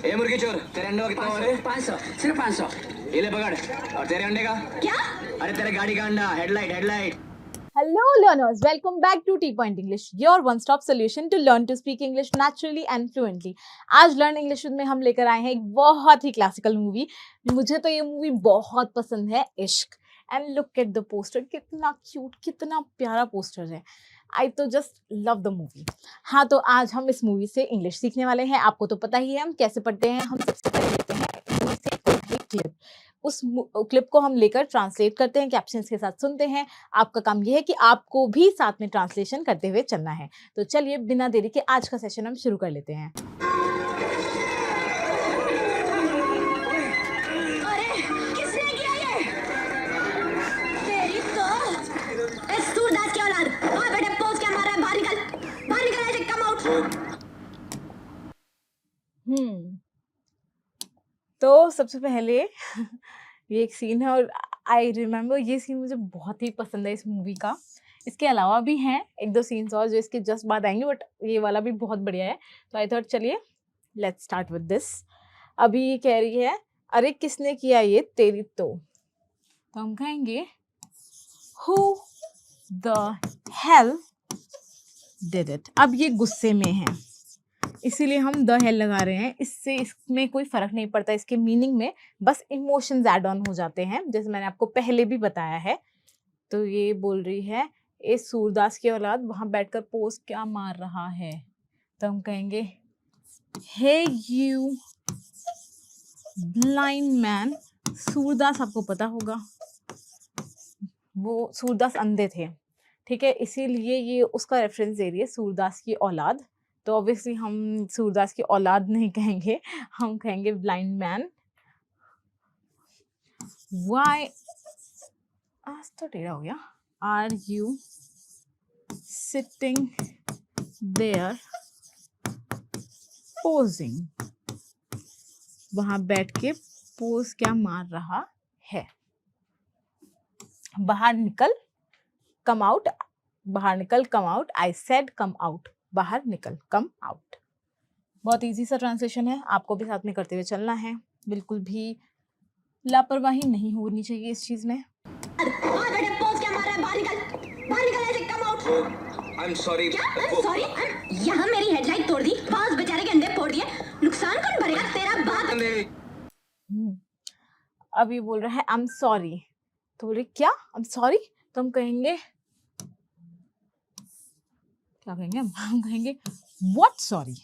ए मुर्गी चोर, तेरे अंडे का कितना हुआ रे? 500, सिर्फ 500। ये ले पकड़। और तेरे अंडे का? क्या? अरे तेरे गाड़ी का अंडा, headlight. Hello learners, welcome back to T Point English, your one-stop solution to learn to speak English naturally and fluently. आज Learn English with में हम लेकर आए हैं एक बहुत ही क्लासिकल मूवी। मुझे तो ये मूवी बहुत पसंद है, इश्क। And look at the poster, कितना क्यूट, कितना प्यारा पोस्टर है। आई तो जस्ट लव द मूवी। हाँ, तो आज हम इस मूवी से इंग्लिश सीखने वाले हैं। आपको तो पता ही है हम कैसे पढ़ते हैं। हम सबसे पहले लेते हैं क्लिप, उस क्लिप को हम लेकर ट्रांसलेट करते हैं, कैप्शंस के साथ सुनते हैं। आपका काम ये है कि आपको भी साथ में ट्रांसलेशन करते हुए चलना है। तो चलिए बिना देरी के आज का सेशन हम शुरू कर लेते हैं। अरे किसने किया ये? तेरी तो इस सूरदास की औलाद। और बेटे पोज क्या मार रहा है? बाहर निकल ऐसे, कम आउट। तो सबसे पहले ये एक सीन है और आई रिमेम्बर ये सीन मुझे बहुत ही पसंद है इस मूवी का। इसके अलावा भी हैं एक दो सीन्स और जो इसके जस्ट बाद आएंगे, बट ये वाला भी बहुत बढ़िया है। तो आई थॉट चलिए लेट्स स्टार्ट विद दिस। अभी ये कह रही है, अरे किसने किया ये तेरी तो हम कहेंगे who the hell did it. अब ये गुस्से में है इसीलिए हम द हेल लगा रहे हैं। इससे इसमें कोई फर्क नहीं पड़ता इसके मीनिंग में, बस इमोशंस ऐड ऑन हो जाते हैं, जैसे मैंने आपको पहले भी बताया है। तो ये बोल रही है, ए सूरदास की औलाद वहां बैठकर पोस्ट क्या मार रहा है। तो हम कहेंगे हे यू ब्लाइंड मैन। सूरदास आपको पता होगा, वो सूरदास अंधे थे, ठीक है, इसीलिए ये उसका रेफरेंस दे रही है, सूरदास की औलाद। तो ऑब्वियसली हम सूरदास की औलाद नहीं कहेंगे, हम कहेंगे ब्लाइंड मैन। वाई, आज तो टेढ़ा हो गया। Are you sitting there posing. वहां बैठ के पोज क्या मार रहा है। बाहर निकल, कम आउट। बाहर निकल, come out. I said come out. बाहर निकल, कम आउट। बहुत इजी सा ट्रांसलेशन है, आपको भी साथ में करते हुए चलना है। बिल्कुल भी लापरवाही नहीं होनी चाहिए इस चीज में। और बेटे पोज क्या मार रहा है? बाहर निकल ऐसे, come out. I am sorry. क्या? I'm sorry? यहाँ मेरी हेडलाइट तोड़ दी, पांच बेचारे के अंडे फोड़ दिए। नुकसान कौन भरेगा? तेरा बाप। अब ये बोल रहा है आई एम सॉरी। तो बोल रही क्या आई एम सॉरी। तो हम कहेंगे, क्या कहेंगे हम कहेंगे व्हाट सॉरी।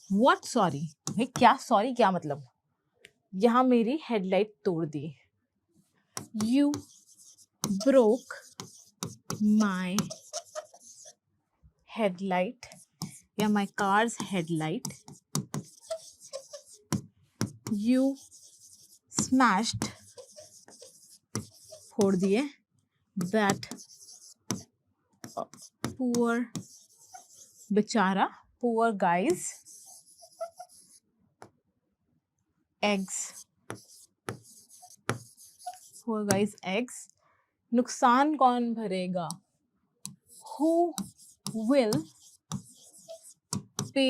व्हाट सॉरी भाई, क्या सॉरी, क्या मतलब। यहाँ मेरी हेडलाइट तोड़ दी। यू ब्रोक माई हेडलाइट या माई कार्स हेडलाइट। यू स्मैश्ड, फोड़ दिए, दैट पुअर बेचारा, poor guys eggs, poor guys eggs. नुकसान कौन भरेगा? Who will pay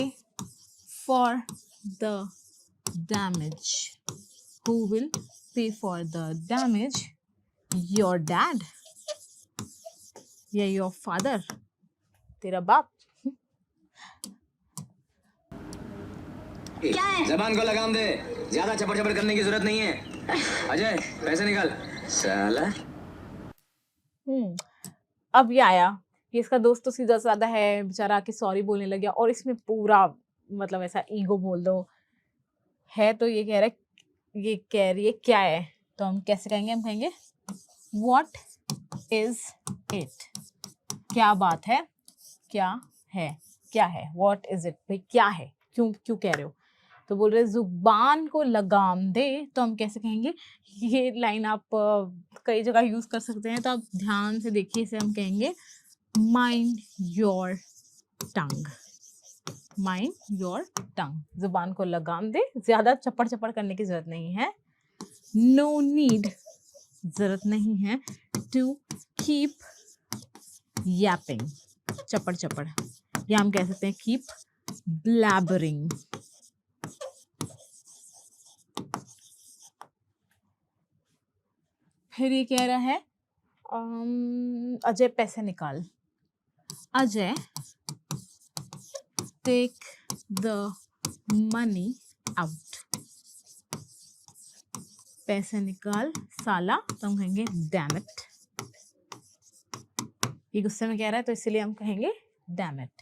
for the damage. Who will pay for the damage? Your dad या your father, तेरा बाप। क्या है? जबान को लगाम दे, ज्यादा चपड़ करने की जरूरत नहीं है। अजय पैसे निकाल साला। अब ये आया, ये इसका दोस्त तो सीधा साधा है, बेचारा आके सॉरी बोलने लग गया और इसमें पूरा मतलब ऐसा ईगो बोल दो है। तो ये कह रहा है, ये कह रही है क्या है। तो हम कैसे कहेंगे? हम कहेंगे व्हाट इज इट। क्या बात है, क्या है, क्या है, व्हाट इज इट भाई, क्या है, क्यों कह रहे हो। तो बोल रहे जुबान को लगाम दे। तो हम कैसे कहेंगे? ये लाइन आप कई जगह यूज कर सकते हैं, तो आप ध्यान से देखिए। इसे हम कहेंगे mind your tongue. Mind your tongue, जुबान को लगाम दे, ज्यादा चपड़ करने की जरूरत नहीं है। नो नीड, जरूरत नहीं है। टू कीप यापिंग, चपड़, या हम कह सकते हैं कीप ब्लैबरिंग, फिर ये कह रहा है अजय पैसे निकाल। Ajay take the money out. पैसे निकाल साला, तो हम कहेंगे डैम इट। ये गुस्से में कह रहा है तो इसलिए हम कहेंगे डैम इट।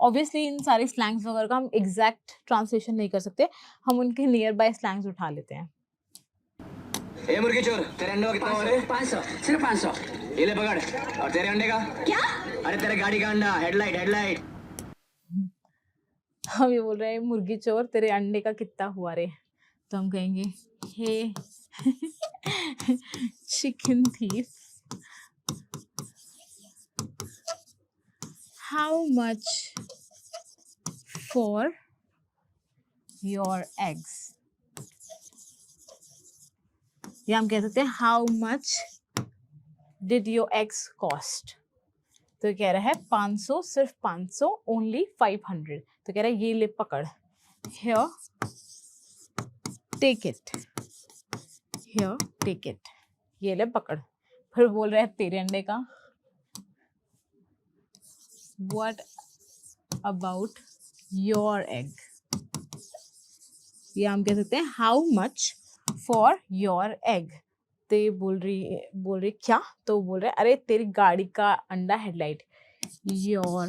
ऑब्वियसली इन सारे स्लैंग्स वगैरह का हम एग्जैक्ट ट्रांसलेशन नहीं कर सकते, हम उनके नियर बाय स्लैंग्स उठा लेते हैं। ए मुर्गी चोर, तेरे अंडे का कितना हुआ रे? 500, सिर्फ 500। ये ले पकड़। और तेरे अंडे का? क्या? अरे तेरे गाड़ी का अंडा, हेडलाइट हेडलाइट। हम ये बोल रहे हैं मुर्गी चोर तेरे अंडे का कितना हुआ रे, तो हम कहेंगे hey chicken thief, how much for your eggs. या हम कह सकते हैं how much did your eggs cost. तो कह रहा है 500, सिर्फ 500, ओनली 500। तो कह रहा है ये ले पकड़, here take it, here take it, ये ले पकड़। फिर बोल रहा है तेरे अंडे का, व्हाट अबाउट योर एग। या हम कह सकते हैं how much for your egg. तो ये बोल रही क्या, तो बोल रहे अरे तेरी गाड़ी का अंडा headlight, your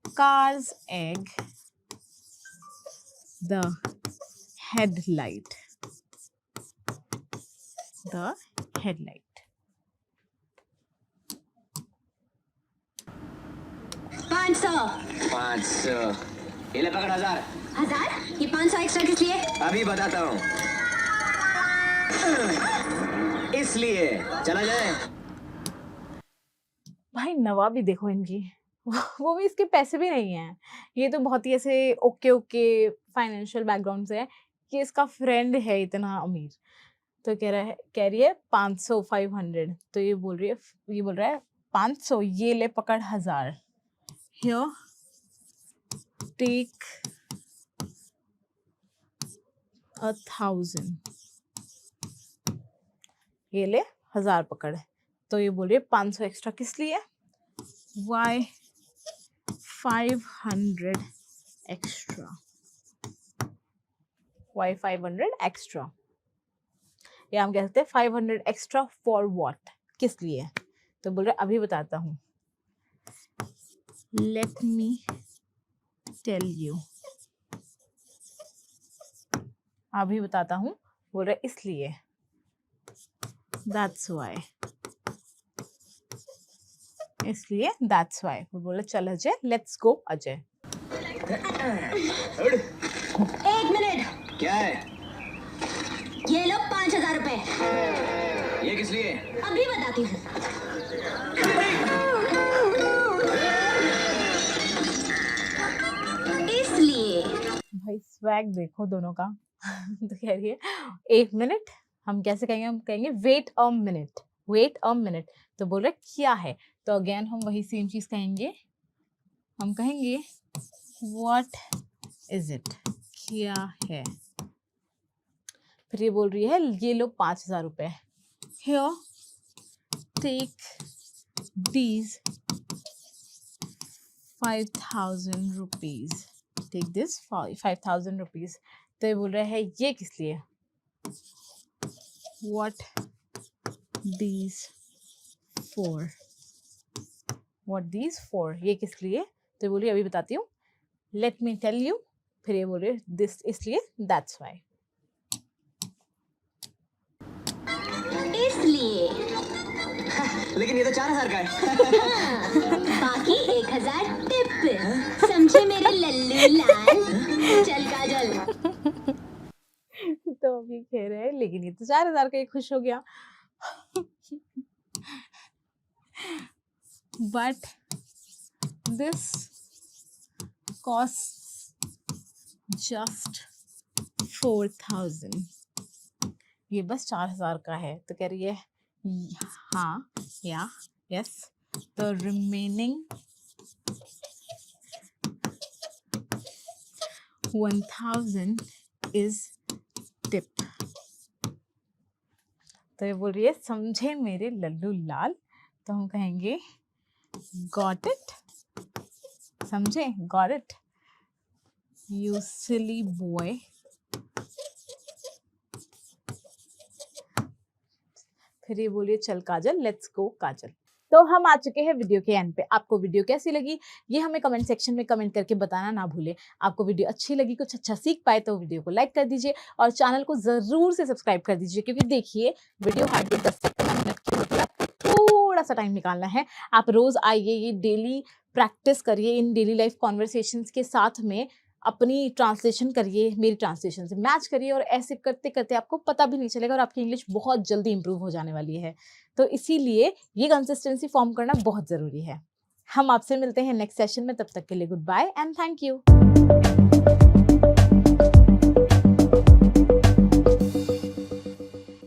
cars egg the headlight, the headlight. 500। 500। ये ले पकड़ 1000। 1000? ये 500 एक्स्ट्रा किस लिए? अभी बताता हूँ। इसलिए चला जाए। भाई नवाबी देखो इनकी, वो भी इसके पैसे भी नहीं हैं। ये तो बहुत ही ऐसे ओके फाइनेंशियल बैकग्राउंड से है कि इसका फ्रेंड है इतना अमीर। तो कह रही है 500, 500। तो ये बोल रहा है 500, ये ले पकड़ 1000, हियर टेक 1000, ये ले 1000 पकड़। तो ये बोल रही है 500 एक्स्ट्रा किस लिए, why 500 extra, why 500 extra। या हम कह सकते हैं 500 extra for what, किस लिए। तो बोल रहे अभी बताता हूँ, let me tell you, अभी बताता हूँ। बोल रहे इसलिए, that's why, इसलिए that's why। वो बोला चल Ajay, let's go Ajay. 1 minute. क्या है? ये लो 5000 रुपए। ये किस लिए? अभी बताती हूँ। इसलिए। भाई स्वैग देखो दोनों का। तो कह रही है 1 मिनट। हम कैसे कहेंगे, हम कहेंगे wait a minute, wait a minute. तो बोल रहे क्या है, तो अगेन हम वही सेम चीज कहेंगे, हम कहेंगे व्हाट इज इट, क्या है। फिर ये बोल रही है ये लो 5000 रुपए, here take these 5000 rupees, take this 5000 rupees. तो ये बोल रहे हैं ये किस लिए, what these for, what these for, ये किस लिए। तो बोलिए अभी बताती हूँ, let me tell you। फिर ये बोल रहे this इसलिए, that's why। इसलिए। लेकिन ये तो 4000 का है। बाकी 1000 टिप। समझे मेरे लल्लू लाल। चल काजल। तो अभी कह रहे हैं लेकिन ये तो 4000 का, ही खुश हो गया। बट दिस कॉस्ट जस्ट 4000, ये बस 4000 का है। तो कह रही है हाँ या yes, the remaining 1000 is tip. तो ये बोल रही है समझे मेरे लल्लू लाल, तो हम कहेंगे गॉट इट, समझे, got it, you silly boy. फिर ये बोलिए चल काजल, लेट्स गो काजल। तो हम आ चुके हैं वीडियो के एंड पे। आपको वीडियो कैसी लगी ये हमें कमेंट सेक्शन में कमेंट करके बताना ना भूलें। आपको वीडियो अच्छी लगी, कुछ अच्छा सीख पाए तो वीडियो को लाइक कर दीजिए और चैनल को ज़रूर से सब्सक्राइब कर दीजिए, क्योंकि देखिए वीडियो हार्ड 10 से 15 मिनट की होती है, आपको थोड़ा सा टाइम निकालना है। आप रोज़ आइए, ये डेली प्रैक्टिस करिए, इन डेली लाइफ कॉन्वर्सेशंस के साथ में अपनी ट्रांसलेशन करिए, मेरी ट्रांसलेशन से मैच करिए, और ऐसे करते करते आपको पता भी नहीं चलेगा और आपकी इंग्लिश बहुत जल्दी इंप्रूव हो जाने वाली है। तो इसीलिए ये कंसिस्टेंसी फॉर्म करना बहुत ज़रूरी है। हम आपसे मिलते हैं नेक्स्ट सेशन में, तब तक के लिए goodbye and thank you.